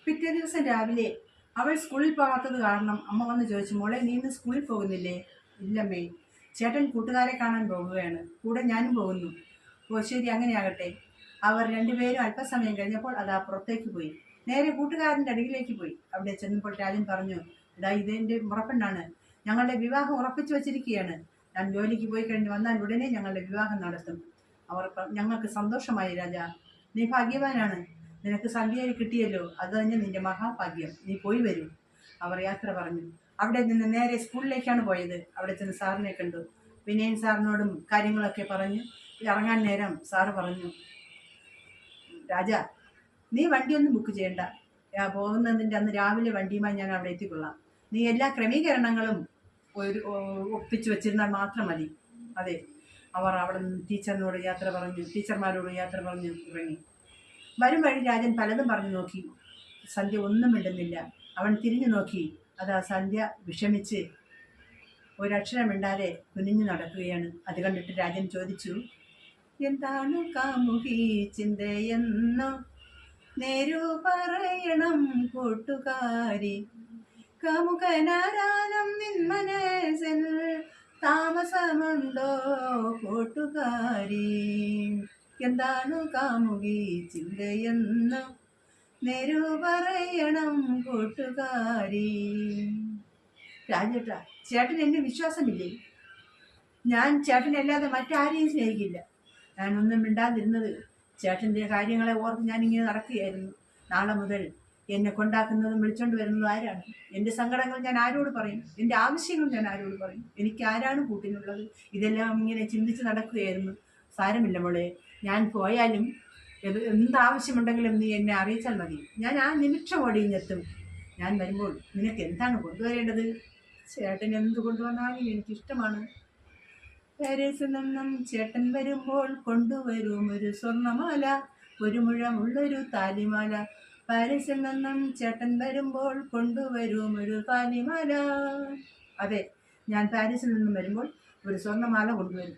പിറ്റേ ദിവസം രാവിലെ അവൾ സ്കൂളിൽ പോകാത്തത് കാരണം അമ്മ വന്ന് ചോദിച്ചു, മോളെ നീ ഇന്ന് സ്കൂളിൽ പോകുന്നില്ലേ? ഇല്ലമ്മേ, ചേട്ടൻ കൂട്ടുകാരെ കാണാൻ പോകുകയാണ്, കൂടെ ഞാനും പോകുന്നു. ഓ ശരി, അങ്ങനെയാകട്ടെ. അവർ രണ്ടുപേരും അല്പസമയം കഴിഞ്ഞപ്പോൾ അതാ പുറത്തേക്ക് പോയി. നേരെ കൂട്ടുകാരൻ്റെ അടിയിലേക്ക് പോയി. അവിടെ ചെന്നപ്പോൾ രാജൻ പറഞ്ഞു, ഇതാ ഇതെൻ്റെ മുറപ്പെണ്ണാണ്, ഞങ്ങളുടെ വിവാഹം ഉറപ്പിച്ചു വച്ചിരിക്കുകയാണ്. ഞാൻ ജോലിക്ക് പോയി കഴിഞ്ഞ് വന്നാൽ ഉടനെ ഞങ്ങളുടെ വിവാഹം നടത്തും. ഞങ്ങൾക്ക് സന്തോഷമായി രാജാ, നീ ഭാഗ്യവാനാണ്, നിനക്ക് സന്ധ്യയിൽ കിട്ടിയല്ലോ, അത് തന്നെ നിന്റെ മഹാഭാഗ്യം, നീ പോയി വരൂ. അവർ യാത്ര പറഞ്ഞു. അവിടെ നിന്ന് നേരെ സ്കൂളിലേക്കാണ് പോയത്. അവിടെ ചെന്ന് സാറിനെ കണ്ടു. വിനയൻ സാറിനോടും കാര്യങ്ങളൊക്കെ പറഞ്ഞു. ഇറങ്ങാൻ നേരം സാറ് പറഞ്ഞു, രാജാ നീ വണ്ടിയൊന്നും ബുക്ക് ചെയ്യണ്ട, പോകുന്നതിൻ്റെ അന്ന് രാവിലെ വണ്ടിയുമായി ഞാൻ അവിടെ എത്തിക്കൊള്ളാം. നീ എല്ലാ ക്രമീകരണങ്ങളും ഒപ്പിച്ചു വെച്ചിരുന്നാൽ മാത്രം മതി. അതെ. അവർ അവിടെ നിന്ന് ടീച്ചർമാരോട് യാത്ര പറഞ്ഞു ഇറങ്ങി. വരും വഴി രാജൻ പലതും പറഞ്ഞു നോക്കി. സന്ധ്യ ഒന്നും മിണ്ടുന്നില്ല. അവൻ തിരിഞ്ഞു നോക്കി. അതാ സന്ധ്യ വിഷമിച്ച് ഒരക്ഷരമിണ്ടാതെ കുനിഞ്ഞു നടക്കുകയാണ്. അത് കണ്ടിട്ട് രാജൻ ചോദിച്ചു, എന്താണ് കാമുകി ചിന്തയെന്നോ നേരു പറയണം കൂട്ടുകാരി, കാമുകനാരാനം നിൻ മനസ്സിൽ താമസമുണ്ടോ കൂട്ടുകാരി, എന്താണ് കാമുകി ചിന്തയെന്നോ നേരു പറയണം കൂട്ടുകാരി. രാജേട്ടാ, ചേട്ടൻ എന്നെ വിശ്വാസമില്ലേ? ഞാൻ ചേട്ടനല്ലാതെ മറ്റാരെയും സ്നേഹിക്കില്ല. ഞാനൊന്നും മിണ്ടാതിരുന്നത് ചേട്ടൻ്റെ കാര്യങ്ങളെ ഓർത്ത് ഞാനിങ്ങനെ നടക്കുകയായിരുന്നു. നാളെ മുതൽ എന്നെ കൊണ്ടാക്കുന്നതും വിളിച്ചോണ്ട് വരുന്നതും ആരാണ്? എൻ്റെ സങ്കടങ്ങൾ ഞാൻ ആരോട് പറയും? എൻ്റെ ആവശ്യങ്ങൾ ഞാൻ ആരോട് പറയും? എനിക്ക് ആരാണ് കൂട്ടിനുള്ളത്? ഇതെല്ലാം ഇങ്ങനെ ചിന്തിച്ച് നടക്കുകയായിരുന്നു. സാരമില്ല മോളെ, ഞാൻ പോയാലും എന്താവശ്യമുണ്ടെങ്കിലും നീ എന്നെ അറിയിച്ചാൽ മതി. ഞാൻ ആ നിമിഷം ഓടിഞ്ഞെത്തും. ഞാൻ വരുമ്പോൾ നിനക്ക് എന്താണ് കൊണ്ടുവരേണ്ടത്? ചേട്ടൻ എന്ത് കൊണ്ടുവന്നാലും എനിക്കിഷ്ടമാണ്. പാരീസിൽ നിന്നും ചേട്ടൻ വരുമ്പോൾ കൊണ്ടുവരും ഒരു സ്വർണ്ണമാല, ഒരു മുഴമുള്ളൊരു താലിമാല. പാരീസിൽ നിന്നും ചേട്ടൻ വരുമ്പോൾ കൊണ്ടുവരും ഒരു താലിമാല. അതെ, ഞാൻ പാരീസിൽ നിന്നും വരുമ്പോൾ ഒരു സ്വർണ്ണമാല കൊണ്ടുവരും.